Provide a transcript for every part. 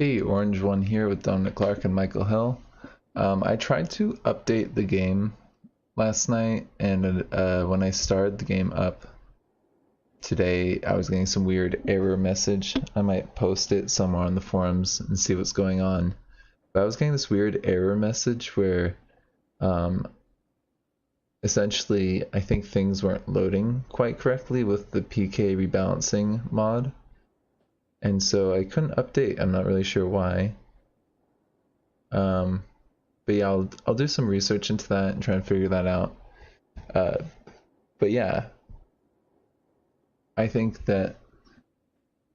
Hey, Orange One here with Dominic Clark and Michael Hill. I tried to update the game last night, and when I started the game up today, I was getting some weird error message. I might post it somewhere on the forums and see what's going on. But I was getting this weird error message where um, essentially I think things weren't loading quite correctly with the PK rebalancing mod. And so I couldn't update. I'm not really sure why. But yeah, I'll do some research into that and try and figure that out. But yeah, I think that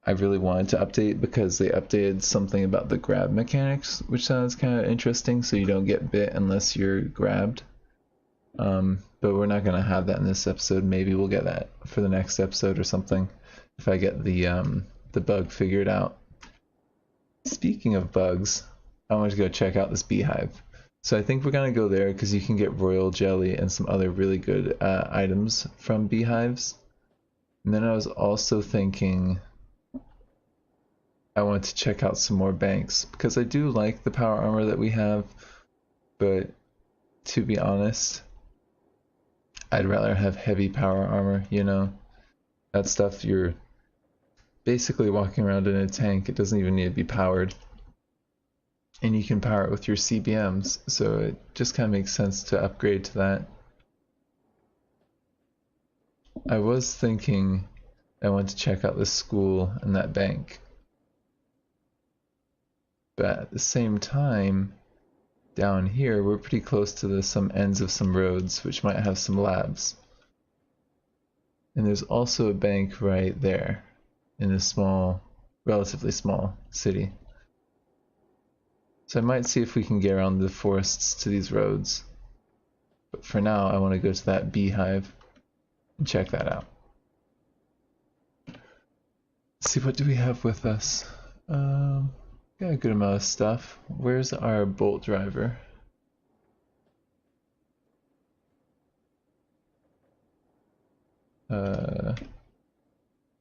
I really wanted to update because they updated something about the grab mechanics, which sounds kind of interesting. So you don't get bit unless you're grabbed. But we're not gonna have that in this episode. Maybe we'll get that for the next episode or something if I get the bug figured out. Speaking of bugs, I want to go check out this beehive. So I think we're gonna go there because you can get royal jelly and some other really good items from beehives. And then I was also thinking I want to check out some more banks because I do like the power armor that we have, but to be honest, I'd rather have heavy power armor, you know? That stuff you're basically walking around in a tank, it doesn't even need to be powered. And you can power it with your CBMs, so it just kind of makes sense to upgrade to that. I was thinking I want to check out this school and that bank. But at the same time, down here, we're pretty close to some ends of some roads, which might have some labs. And there's also a bank right there in a small, relatively small city. So I might see if we can get around the forests to these roads. But for now, I want to go to that beehive and check that out. Let's see, what do we have with us? Got a good amount of stuff. Where's our bolt driver?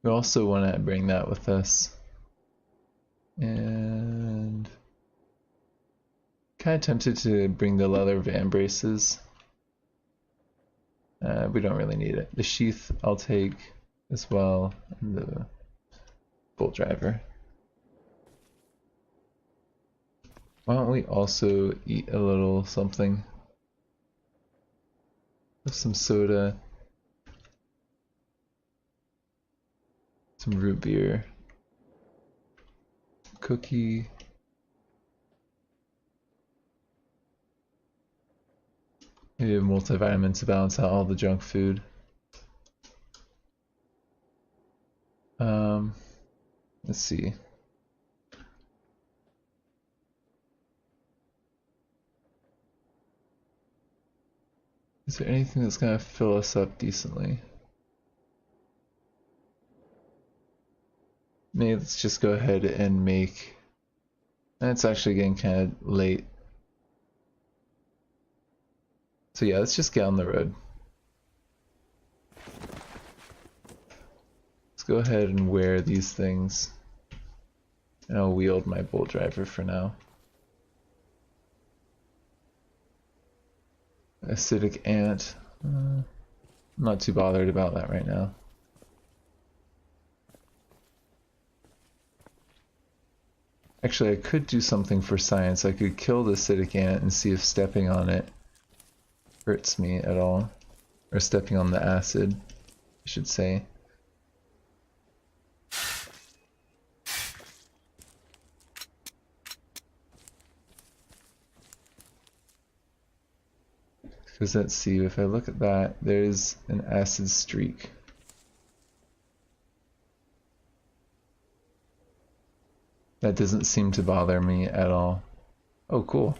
We also want to bring that with us. And kind of tempted to bring the leather van braces. We don't really need it. The sheath I'll take as well, and the bolt driver. Why don't we also eat a little something? Have some soda, some root beer, cookie. Maybe a multivitamin to balance out all the junk food. Let's see. Is there anything that's gonna fill us up decently? Maybe let's just go ahead and make... It's actually getting kind of late. So yeah, let's just get on the road. Let's go ahead and wear these things. And I'll wield my bolt driver for now. Acidic ant. I'm not too bothered about that right now. Actually, I could do something for science. I could kill the acidic ant and see if stepping on it hurts me at all. Or stepping on the acid, I should say. Because let's see, if I look at that, there's an acid streak. That doesn't seem to bother me at all. Oh, cool.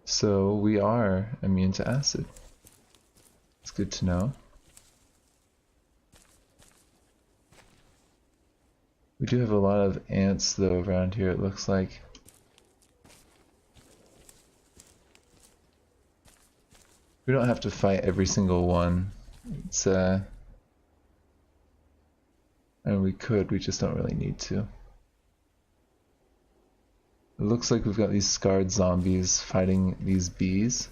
So we are immune to acid. It's good to know. We do have a lot of ants though around here, it looks like. We don't have to fight every single one. It's And we just don't really need to. It looks like we've got these scarred zombies fighting these bees.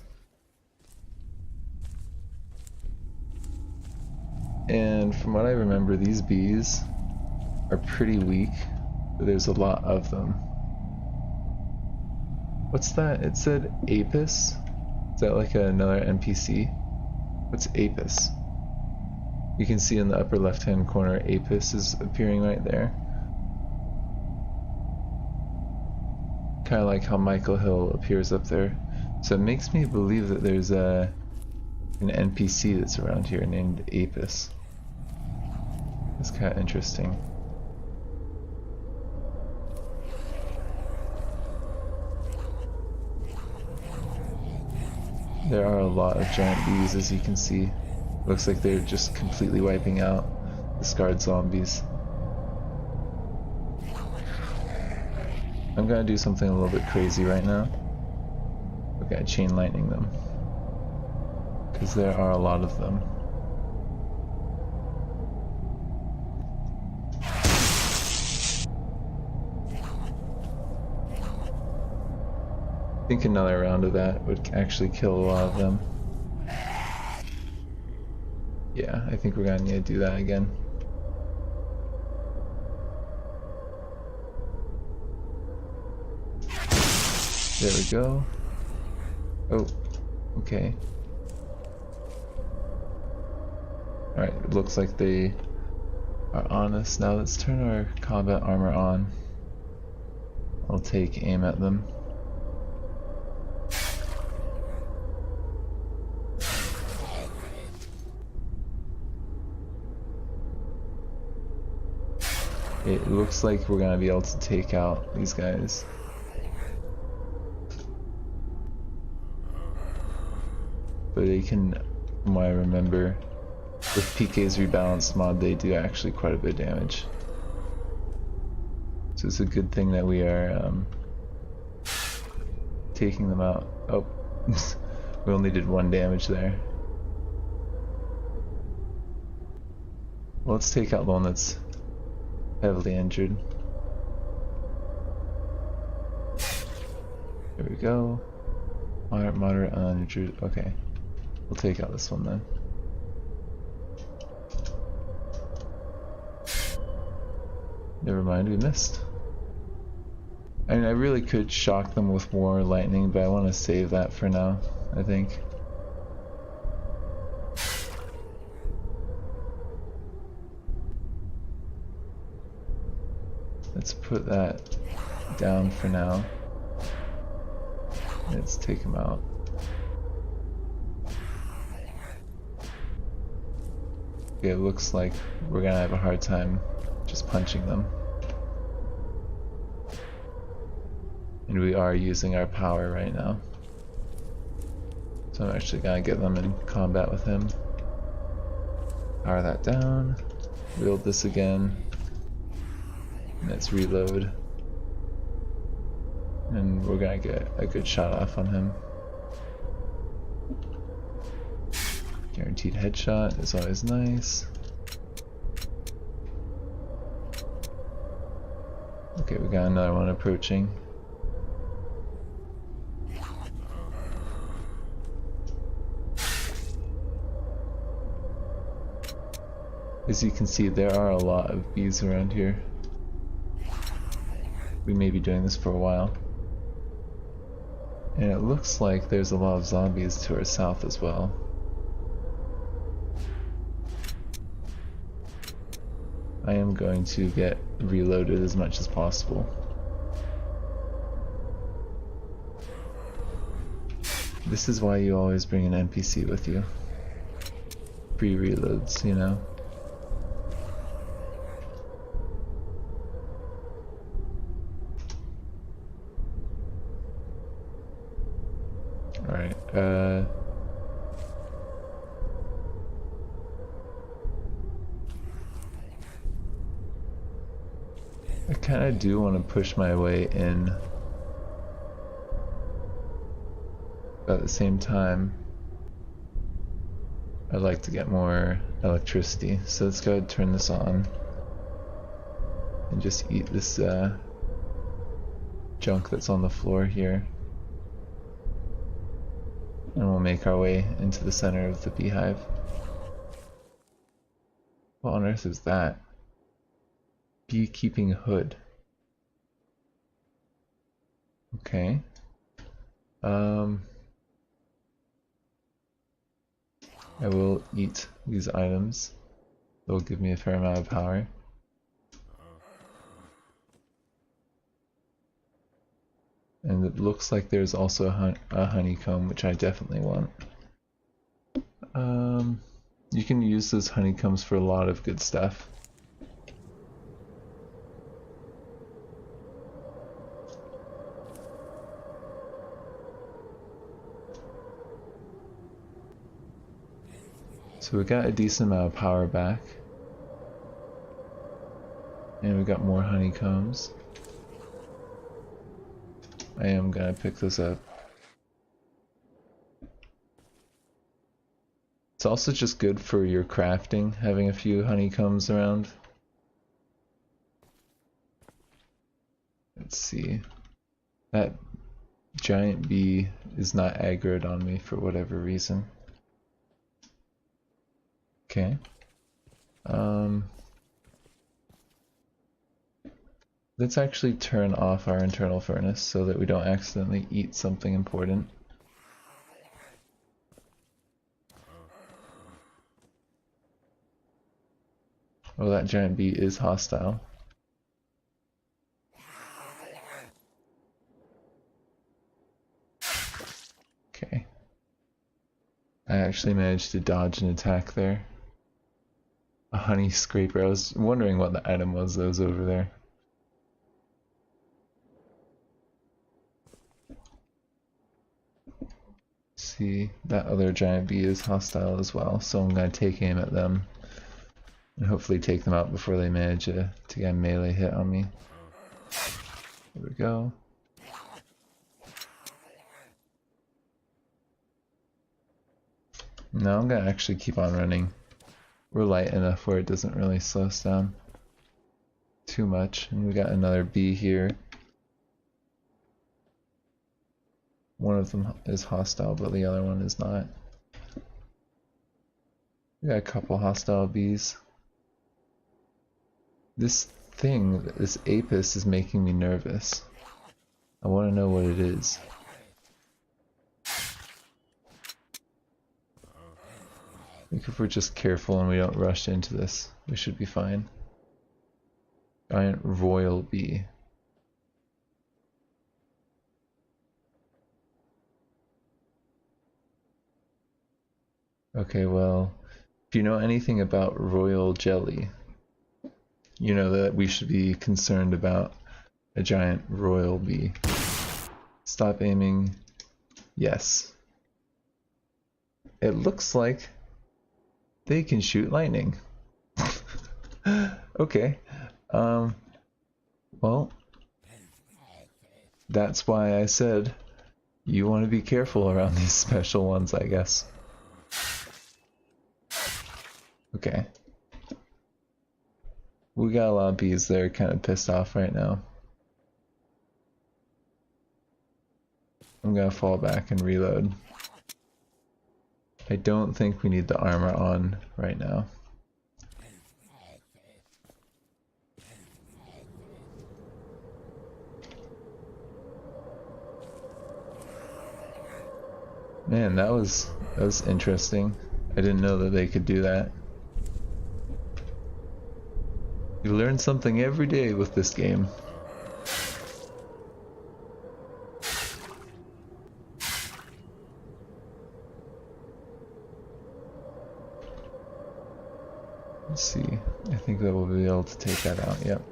And from what I remember, these bees are pretty weak, but there's a lot of them. What's that? It said Apis? Is that like another NPC? What's Apis? You can see in the upper left hand corner Apis is appearing right there. Kind of like how Michael Hill appears up there. So it makes me believe that there's an NPC that's around here named Apis. That's kind of interesting. There are a lot of giant bees, as you can see. Looks like they're just completely wiping out the scarred zombies. I'm gonna do something a little bit crazy right now. We're gonna chain lightning them, because there are a lot of them. I think another round of that would actually kill a lot of them. Yeah, I think we're gonna need to do that again. There we go. Oh, okay. Alright, it looks like they are on us. Now let's turn our combat armor on. I'll take aim at them. It looks like we're gonna be able to take out these guys. But they can, from what I remember, with PK's rebalanced mod, they do actually quite a bit of damage. So it's a good thing that we are taking them out. Oh, we only did 1 damage there. Well, let's take out the one that's heavily injured. There we go. Moderate, uninjured. Okay. We'll take out this one then. Never mind, we missed. I mean, I really could shock them with more lightning, but I want to save that for now, I think. Let's put that down for now. Let's take him out. Okay, it looks like we're gonna have a hard time just punching them. And we are using our power right now. So I'm actually gonna get them in combat with him. Power that down. Wield this again. And let's reload. And we're gonna get a good shot off on him. Guaranteed headshot is always nice. Okay, we got another one approaching. As you can see, there are a lot of bees around here. We may be doing this for a while. And it looks like there's a lot of zombies to our south as well. I am going to get reloaded as much as possible. This is why you always bring an NPC with you. Free reloads, you know? Alright, I kinda do want to push my way in. But at the same time, I'd like to get more electricity, so let's go ahead and turn this on. and just eat this junk that's on the floor here. And we'll make our way into the center of the beehive. What on earth is that? Beekeeping hood. Okay. I will eat these items. They'll give me a fair amount of power. And it looks like there's also a honeycomb, which I definitely want. You can use those honeycombs for a lot of good stuff. So we got a decent amount of power back. And we got more honeycombs. I am gonna pick this up. It's also just good for your crafting, having a few honeycombs around. Let's see. That giant bee is not aggroed on me for whatever reason. Okay. Let's actually turn off our internal furnace so that we don't accidentally eat something important. Oh, that giant bee is hostile. Okay. I actually managed to dodge an attack there. A honey scraper. I was wondering what the item was that was over there. See, that other giant bee is hostile as well, so I'm going to take aim at them and hopefully take them out before they manage to get a melee hit on me. There we go. Now I'm going to actually keep on running. We're light enough where it doesn't really slow us down too much. And we got another bee here. One of them is hostile, but the other one is not. We got a couple hostile bees. This thing, this apis, is making me nervous. I want to know what it is. I think if we're just careful and we don't rush into this, we should be fine. Giant royal bee. Okay, well, if you know anything about royal jelly, you know that we should be concerned about a giant royal bee. Stop aiming. Yes. It looks like they can shoot lightning. Okay. Well, that's why I said you want to be careful around these special ones, I guess. Okay. We got a lot of bees that are kind of pissed off right now. I'm gonna fall back and reload. I don't think we need the armor on right now. Man, that was interesting. I didn't know that they could do that. You learn something every day with this game. Let's see. I think that we'll be able to take that out. Yep.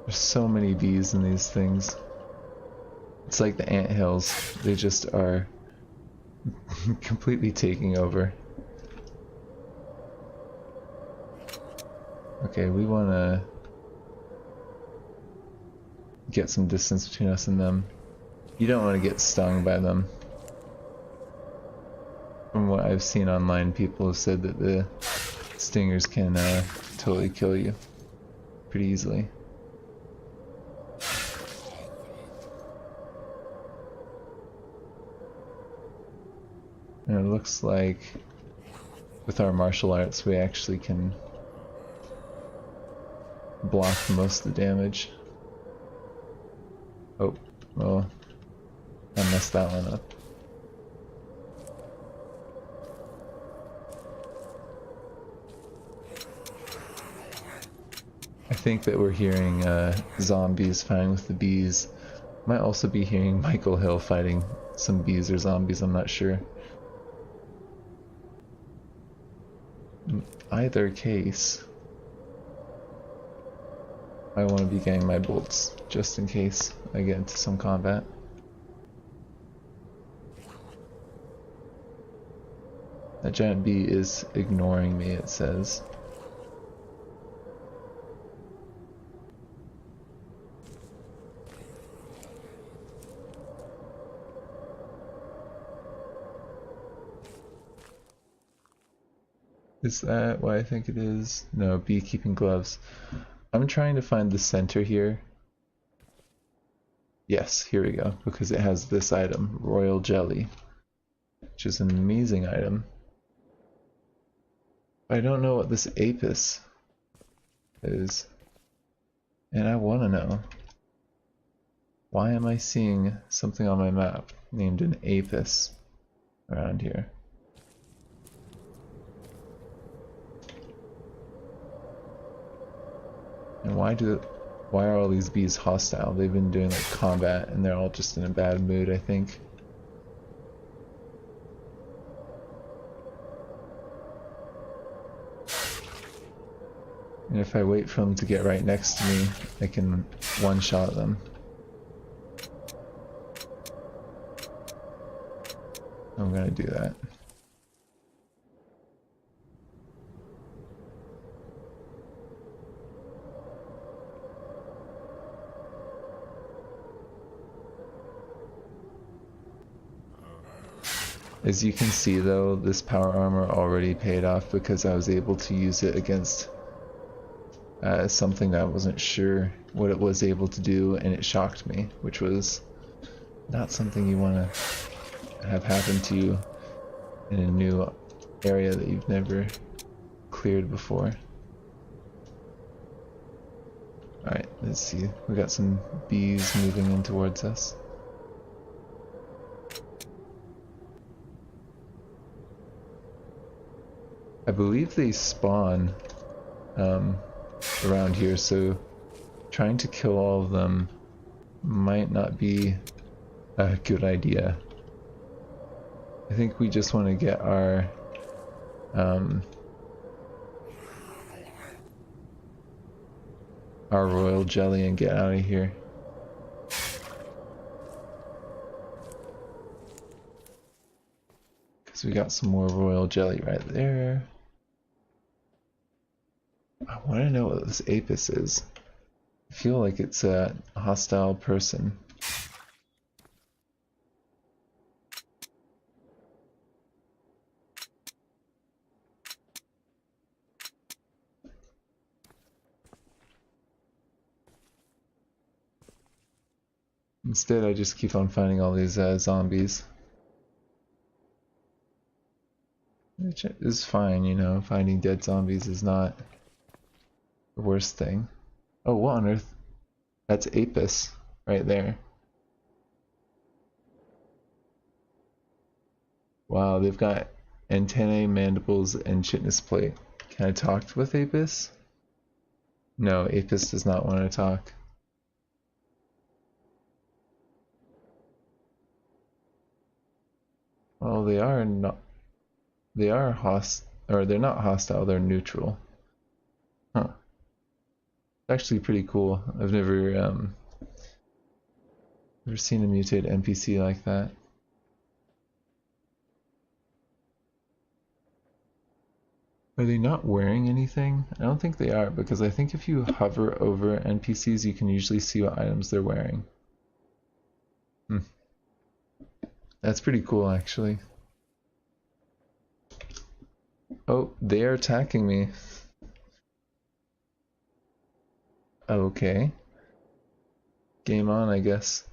There's so many bees in these things. It's like the anthills. They just are completely taking over. Okay, we want to get some distance between us and them. You don't want to get stung by them. From what I've seen online, people have said that the stingers can totally kill you pretty easily. And it looks like with our martial arts we actually can block most of the damage. Oh, well, I messed that one up. I think that we're hearing zombies fighting with the bees. Might also be hearing Michael Hill fighting some bees or zombies, I'm not sure. In either case, I want to be getting my bolts just in case I get into some combat. That giant bee is ignoring me, it says. Is that what I think it is? No, beekeeping gloves. I'm trying to find the center here. Yes, here we go, because it has this item, Royal Jelly, which is an amazing item. I don't know what this apis is, and I want to know. Why am I seeing something on my map named an apis around here? And why are all these bees hostile? They've been doing like combat and they're all just in a bad mood, I think. And if I wait for them to get right next to me, I can one-shot them. I'm gonna do that. As you can see though, this power armor already paid off because I was able to use it against something that I wasn't sure what it was able to do, and it shocked me, which was not something you want to have happen to you in a new area that you've never cleared before. Alright, let's see. We got some bees moving in towards us. I believe they spawn around here, so trying to kill all of them might not be a good idea. I think we just want to get our royal jelly and get out of here. Because we got some more royal jelly right there. I want to know what this apis is. I feel like it's a hostile person. Instead, I just keep on finding all these zombies. Which is fine, you know, finding dead zombies is not the worst thing. Oh, what on earth? That's apis right there. Wow, they've got antennae, mandibles, and chitinous plate. Can I talk with apis? No, apis does not want to talk. Well, they are not. They are or they're not hostile. They're neutral. Huh. Actually, pretty cool. I've never seen a mutated NPC like that. Are they not wearing anything? I don't think they are, because I think if you hover over NPCs, you can usually see what items they're wearing. That's pretty cool, actually. Oh, they are attacking me. Okay. Game on, I guess.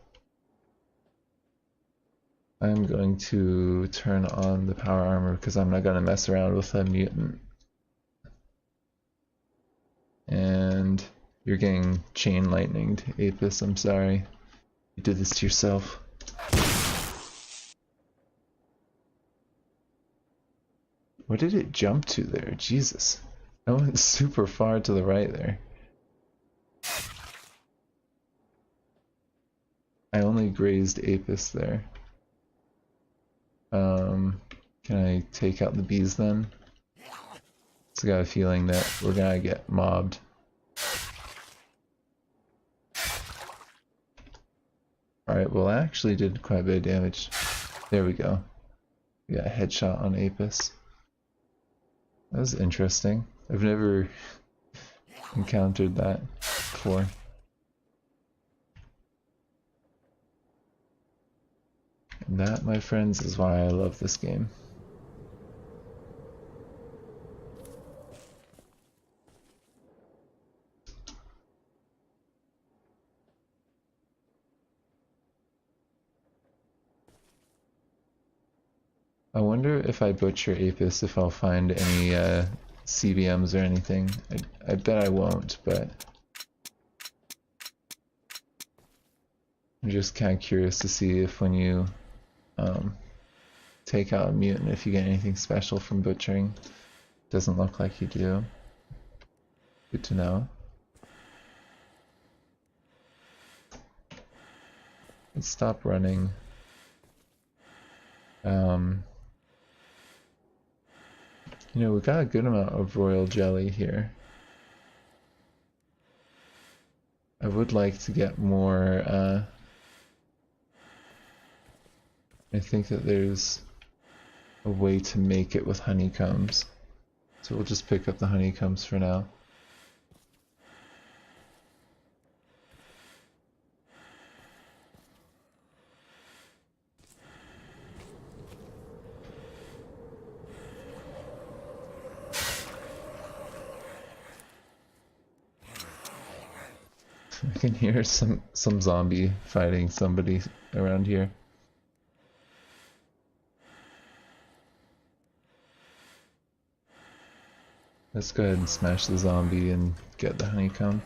I'm going to turn on the power armor because I'm not going to mess around with a mutant. And you're getting chain lightninged, Apis, I'm sorry. You did this to yourself. What did it jump to there? Jesus. I went super far to the right there. I only grazed Apis there. Can I take out the bees then? So I got a feeling that we're gonna get mobbed. Alright, well I actually did quite a bit of damage. There we go. We got a headshot on Apis. That was interesting. I've never encountered that before. And that, my friends, is why I love this game. I wonder if I butcher Apis if I'll find any CBMs or anything. I bet I won't, but I'm just kind of curious to see if when you take out a mutant, if you get anything special from butchering. Doesn't look like you do. Good to know. Let's stop running. You know, we got a good amount of royal jelly here. I would like to get more, I think that there's a way to make it with honeycombs. So we'll just pick up the honeycombs for now. I can hear some zombie fighting somebody around here. Let's go ahead and smash the zombie and get the honeycomb.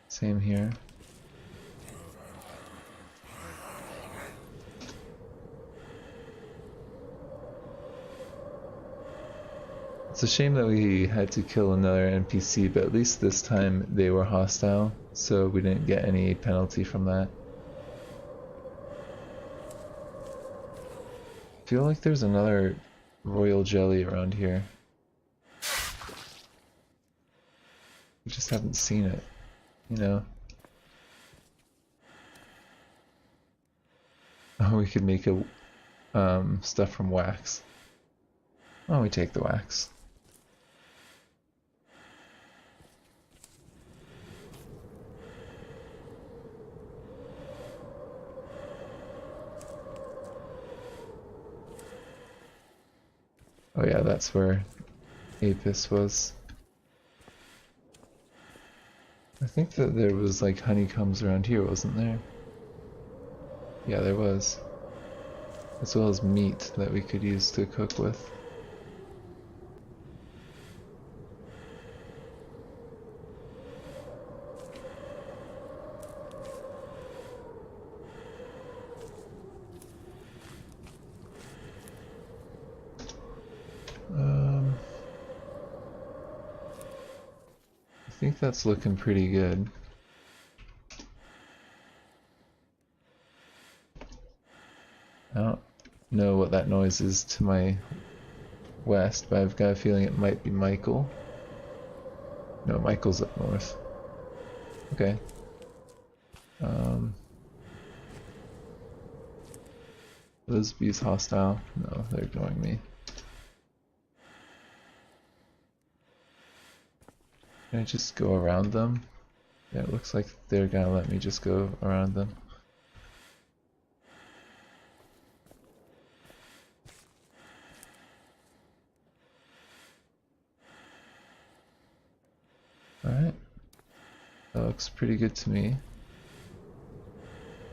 Same here. It's a shame that we had to kill another NPC, but at least this time they were hostile, so we didn't get any penalty from that. I feel like there's another royal jelly around here. We just haven't seen it, you know? Oh, we could make a stuff from wax. Oh, we take the wax. Oh yeah, that's where Apis was. I think that there was like honeycombs around here, wasn't there? Yeah, there was. As well as meat that we could use to cook with. I think that's looking pretty good. I don't know what that noise is to my west, but I've got a feeling it might be Michael. No, Michael's up north. Okay. Those bees hostile? No, they're ignoring me. Can I just go around them? Yeah, it looks like they're gonna let me just go around them. That looks pretty good to me.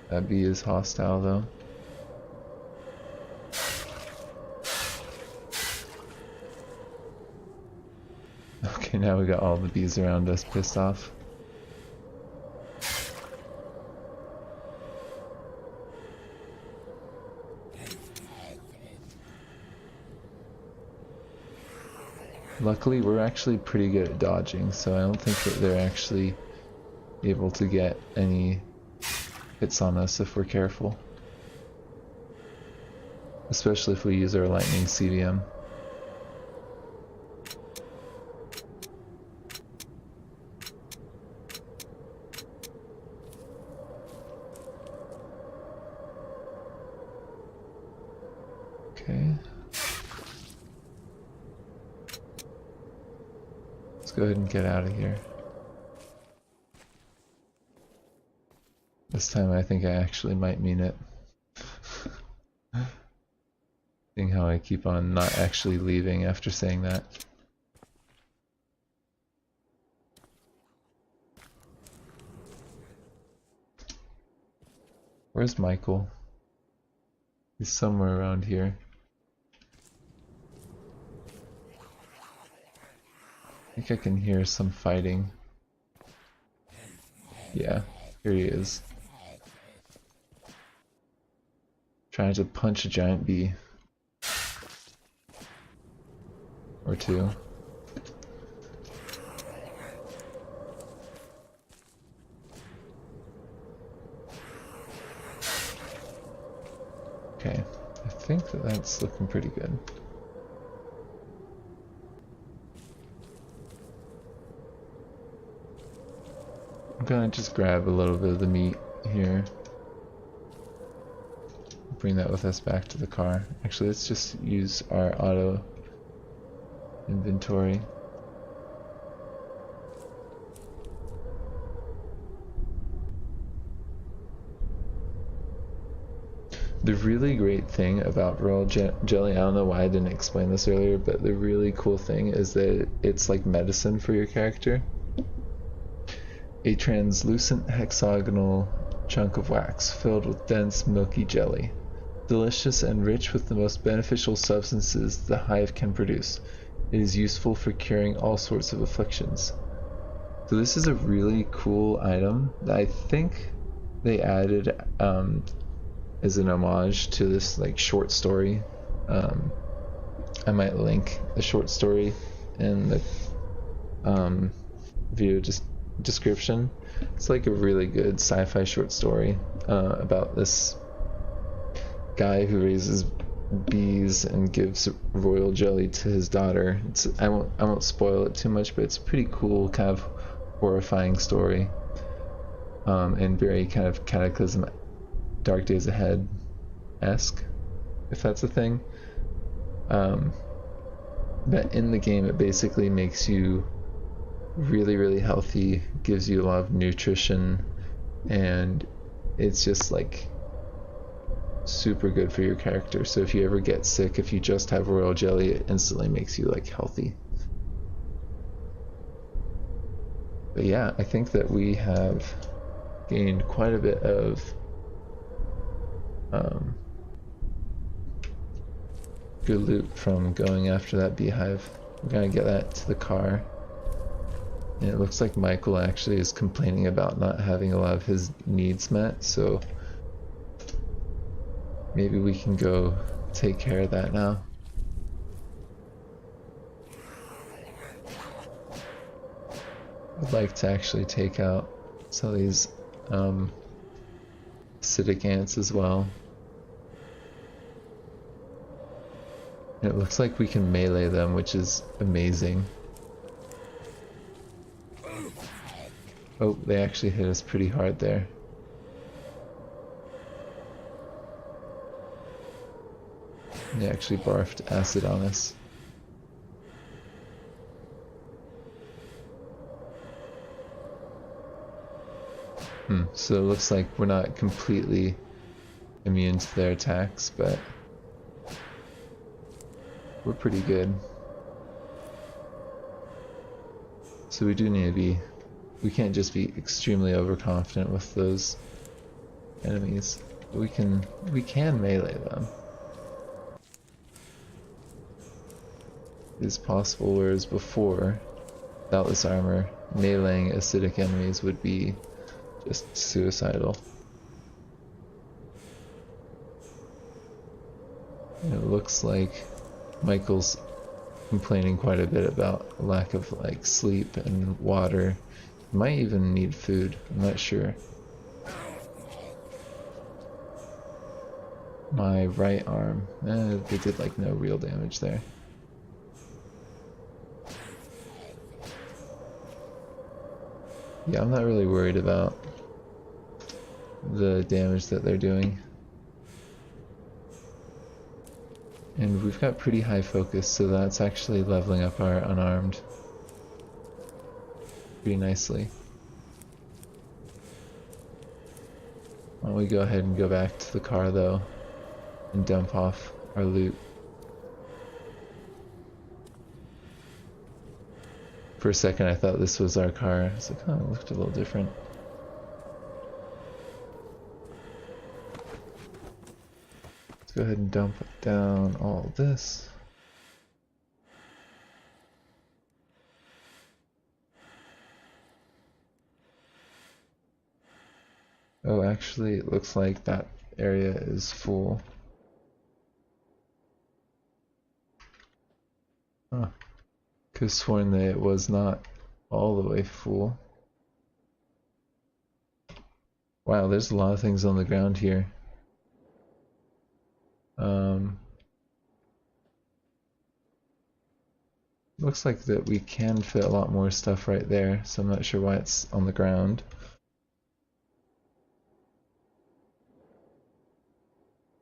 That bee is hostile though. Okay, now we got all the bees around us pissed off. Luckily, we're actually pretty good at dodging, so I don't think that they're actually able to get any hits on us if we're careful. Especially if we use our lightning CVM. Okay. Let's go ahead and get out of here. This time I think I actually might mean it. Seeing how I keep on not actually leaving after saying that. Where's Michael? He's somewhere around here. I think I can hear some fighting. Yeah, here he is. Trying to punch a giant bee. Or two. Okay, I think that that's looking pretty good. I'm gonna just grab a little bit of the meat here. Bring that with us back to the car. Actually, let's just use our auto inventory. The really great thing about royal jelly, I don't know why I didn't explain this earlier, but the really cool thing is that it's like medicine for your character. A translucent hexagonal chunk of wax filled with dense milky jelly. Delicious and rich with the most beneficial substances the hive can produce. It is useful for curing all sorts of afflictions. So this is a really cool item that I think they added as an homage to this like short story. I might link the short story in the video description. It's like a really good sci-fi short story about this guy who raises bees and gives royal jelly to his daughter. I won't spoil it too much, but it's a pretty cool, kind of horrifying story, and very kind of Cataclysm, Dark Days Ahead-esque, if that's a thing. But in the game, it basically makes you really, really healthy, gives you a lot of nutrition, and it's just like super good for your character. So if you ever get sick, if you just have royal jelly, it instantly makes you like healthy. But yeah, I think that we have gained quite a bit of good loot from going after that beehive. We're gonna get that to the car. And it looks like Michael actually is complaining about not having a lot of his needs met, so maybe we can go take care of that now. I'd like to actually take out some of these acidic ants as well. And it looks like we can melee them, which is amazing. Oh, they actually hit us pretty hard there. They actually barfed acid on us. So it looks like we're not completely immune to their attacks, but we're pretty good. So we do need to be we can't just be extremely overconfident with those enemies. We can melee them. It is possible, whereas before, without this armor, meleeing acidic enemies would be just suicidal. And it looks like Michael's complaining quite a bit about lack of like sleep and water. He might even need food, I'm not sure. My right arm, they did like no real damage there. Yeah, I'm not really worried about the damage that they're doing. And we've got pretty high focus, so that's actually leveling up our unarmed pretty nicely. Why don't we go ahead and go back to the car though and dump off our loot. For a second I thought this was our car. I was like, oh, it looked a little different. Let's go ahead and dump down all this. Oh, actually, it looks like that area is full. Huh. Could have sworn that it was not all the way full. Wow, there's a lot of things on the ground here. Looks like that we can fit a lot more stuff right there, so I'm not sure why it's on the ground.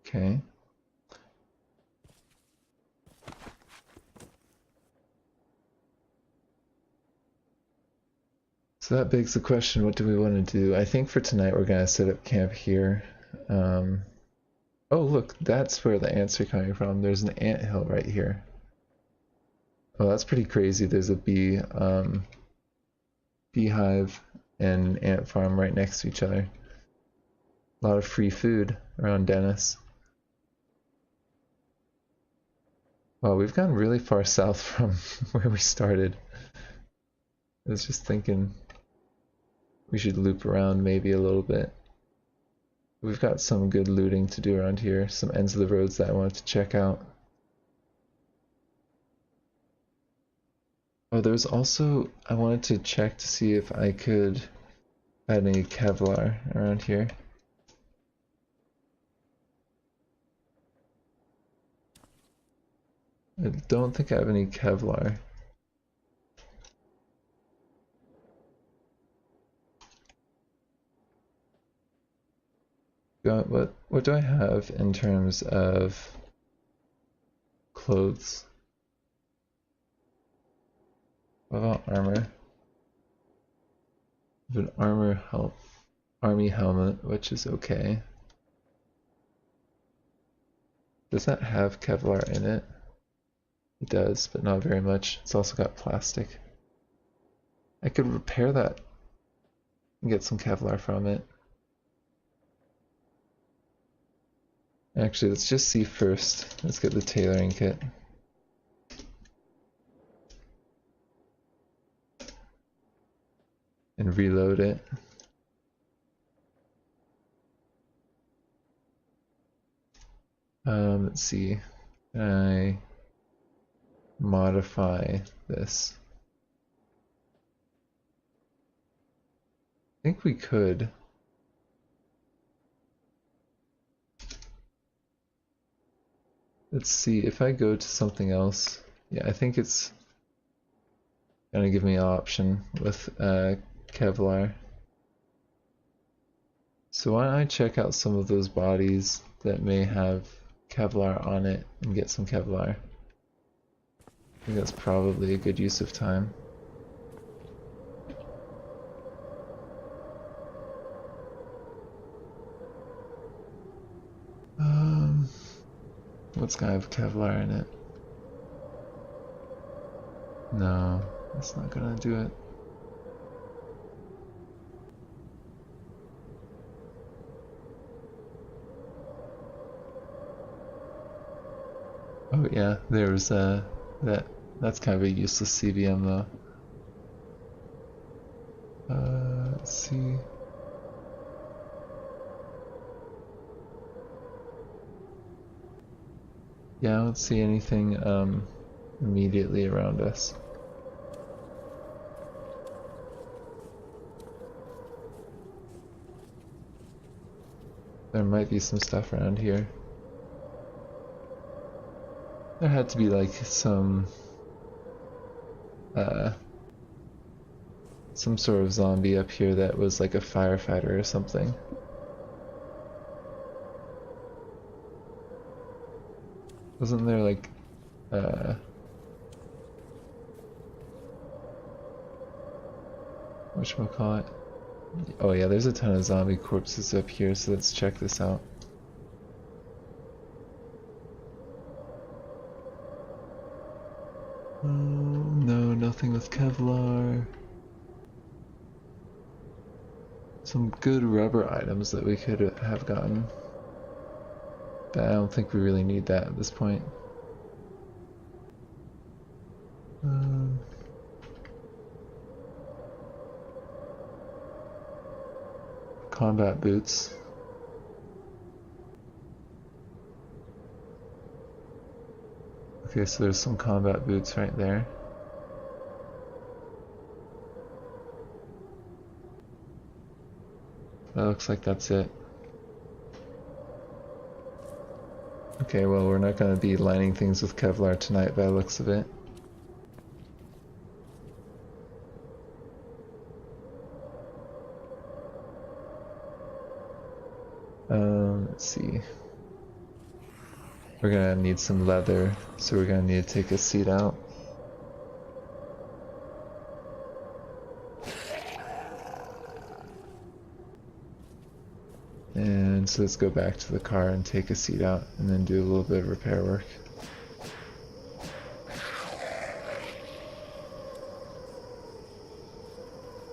Okay. So that begs the question, what do we want to do? I think for tonight we're gonna set up camp here. Oh look, that's where the ants are coming from. There's an ant hill right here. Oh, that's pretty crazy. There's a beehive and ant farm right next to each other. A lot of free food around Dennis. Wow, we've gone really far south from where we started. I was just thinking we should loop around maybe a little bit. We've got some good looting to do around here, some ends of the roads that I wanted to check out. Oh, there's also, I wanted to check to see if I could add any Kevlar around here. I don't think I have any Kevlar. What do I have in terms of clothes? What about armor? I have an army helmet, which is okay. Does that have Kevlar in it? It does, but not very much. It's also got plastic. I could repair that and get some Kevlar from it. Actually, let's just see first. Let's get the tailoring kit. And reload it. Let's see. Can I modify this? I think we could. Let's see, if I go to something else, yeah, I think it's gonna give me an option with Kevlar. So why don't I check out some of those bodies that may have Kevlar on it and get some Kevlar. I think that's probably a good use of time. What's gonna have Kevlar in it? No, that's not gonna do it. Oh yeah, there's that's kind of a useless CVM though. Let's see. Yeah, I don't see anything immediately around us. There might be some stuff around here. There had to be like some sort of zombie up here that was like a firefighter or something. Wasn't there like whatchamacallit? Oh yeah, there's a ton of zombie corpses up here, so let's check this out. Oh no, nothing with Kevlar. Some good rubber items that we could have gotten. But I don't think we really need that at this point. Combat boots. Okay, so there's some combat boots right there. That looks like that's it. Okay, well, we're not going to be lining things with Kevlar tonight by the looks of it. Let's see. We're gonna need some leather, so we're gonna need to take a seat out. And so let's go back to the car and take a seat out, and then do a little bit of repair work.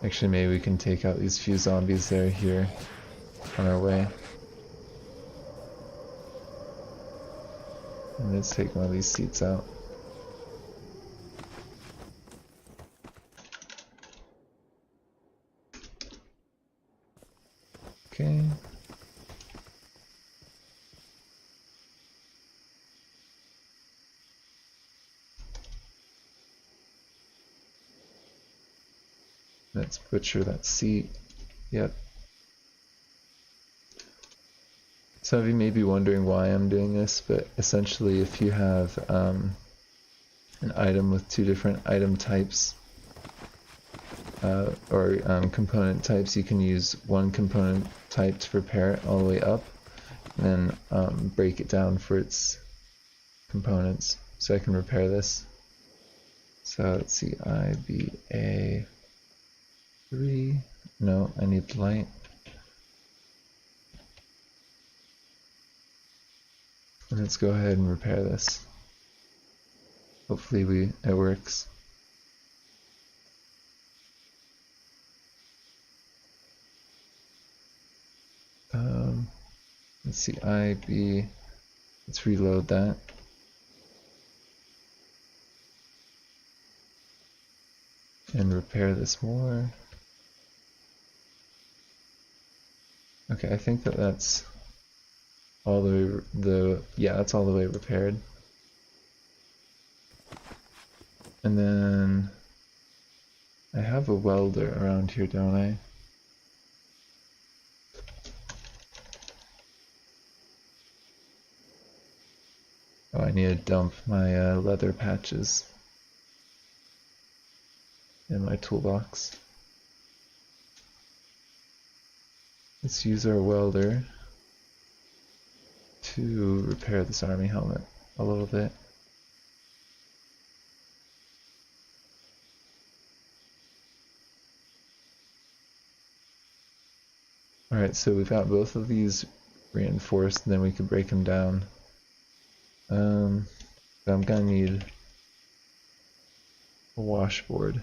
Actually, maybe we can take out these few zombies that are here on our way. And let's take one of these seats out. Okay. Let's butcher that seat. Yep. Some of you may be wondering why I'm doing this, but essentially if you have an item with two different item types, or component types, you can use one component type to repair it all the way up, and then break it down for its components. So I can repair this. So let's see, IBA 3. No, I need light. And let's go ahead and repair this. Hopefully it works. Let's see, IB. Let's reload that. And repair this more. Okay, I think that's all the way, yeah, that's all the way repaired. And then I have a welder around here, don't I? Oh, I need to dump my leather patches in my toolbox. Let's use our welder to repair this army helmet a little bit. Alright, so we've got both of these reinforced, and then we can break them down. But I'm gonna need a washboard,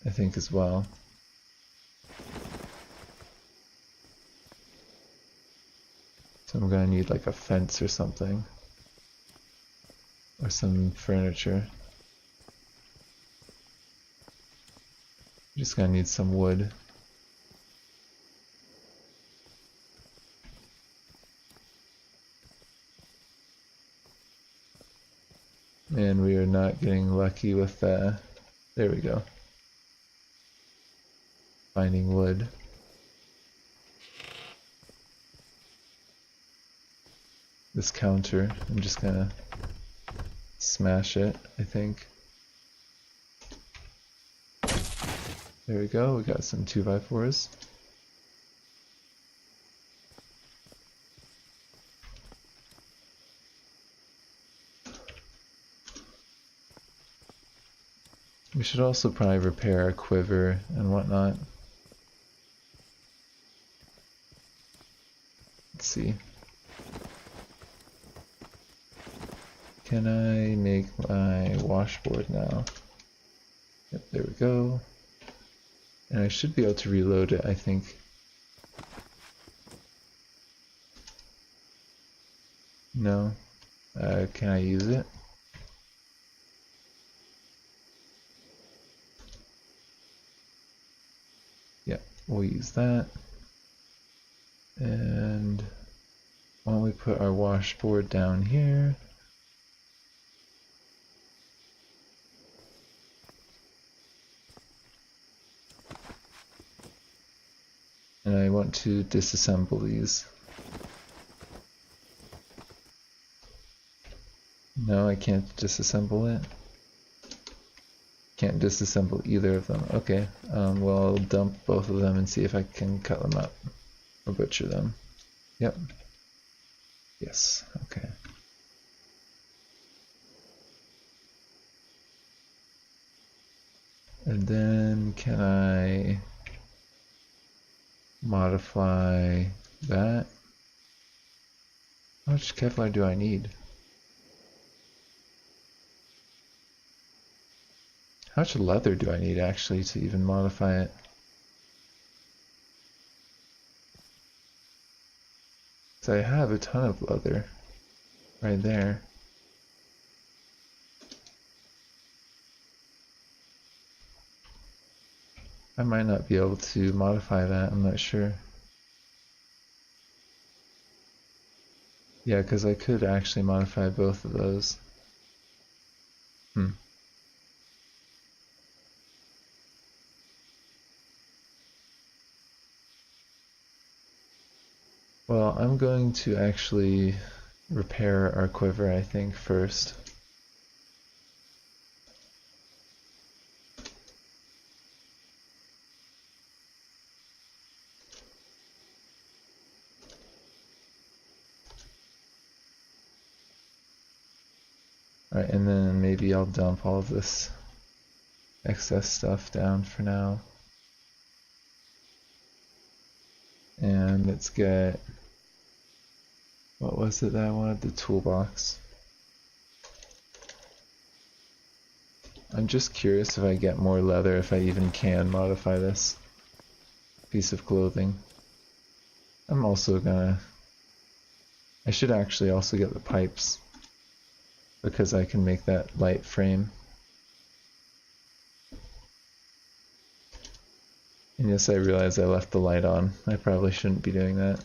I think, as well. So I'm gonna need like a fence or something. or some furniture. Just gonna need some wood. And we are not getting lucky with there we go. Finding wood. This counter, I'm just gonna smash it, I think. There we go, we got some 2x4s. We should also probably repair our quiver and whatnot. Let's see. Can I make my washboard now? Yep, there we go. And I should be able to reload it, I think. No. Can I use it? Yeah, we'll use that. And why don't we put our washboard down here? And I want to disassemble these. No, I can't disassemble it. Can't disassemble either of them. Okay, well, I'll dump both of them and see if I can cut them up or butcher them. Yep. Yes, okay. And then can I modify that? How much Kevlar do I need? How much leather do I need actually to even modify it? So I have a ton of leather right there. I might not be able to modify that, I'm not sure. Yeah, because I could actually modify both of those. Well, I'm going to actually repair our quiver, I think, first. Alright, and then maybe I'll dump all of this excess stuff down for now. And let's get... what was it that I wanted? The toolbox. I'm just curious if I get more leather, if I even can modify this piece of clothing. I'm also gonna... I should actually also get the pipes, because I can make that light frame. And yes, I realize I left the light on. I probably shouldn't be doing that.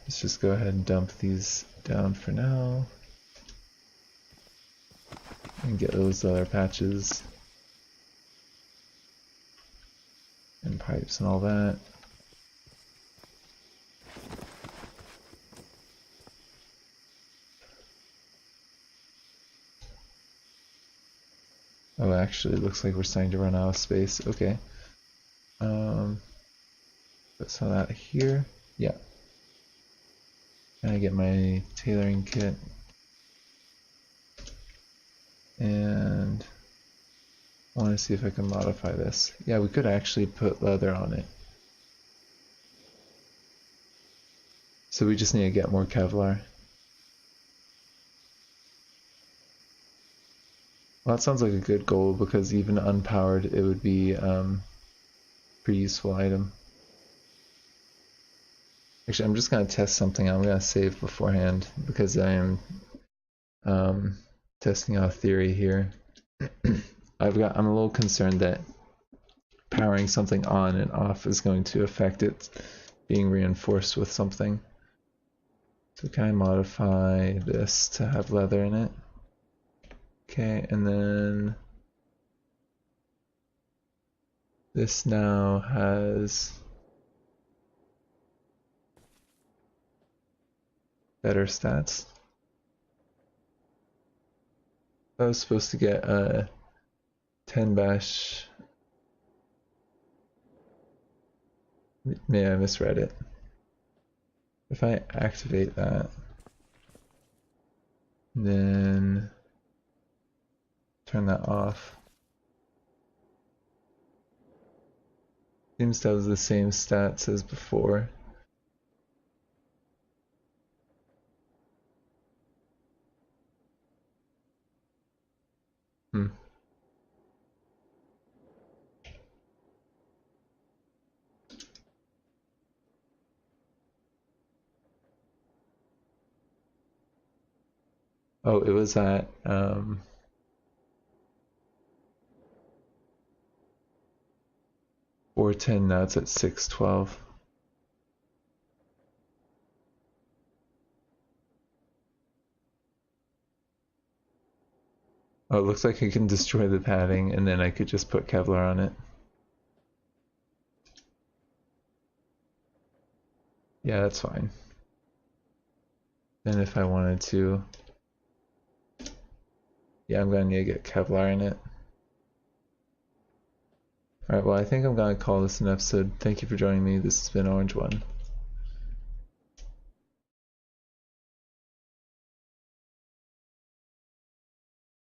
Let's just go ahead and dump these down for now. And get those other patches. And pipes and all that. Oh, actually, it looks like we're starting to run out of space. Okay. Put some of that here. Yeah. Can I get my tailoring kit? And I want to see if I can modify this. Yeah, we could actually put leather on it. So we just need to get more Kevlar. Well, that sounds like a good goal, because even unpowered it would be Pretty useful item. Actually, I'm just gonna test something. I'm gonna save beforehand because I am testing out a theory here. I'm a little concerned that powering something on and off is going to affect it being reinforced with something. So can I modify this to have leather in it? Okay, and then this now has better stats. I was supposed to get a 10 bash. Maybe I misread it. If I activate that, then turn that off. Seems to have the same stats as before. Oh, it was at 410, now it's at 612. Oh, it looks like I can destroy the padding and then I could just put Kevlar on it. Yeah, that's fine. Then if I wanted to, yeah, I'm gonna need to get Kevlar in it. Alright, well I think I'm gonna call this an episode. Thank you for joining me. This has been Orange One.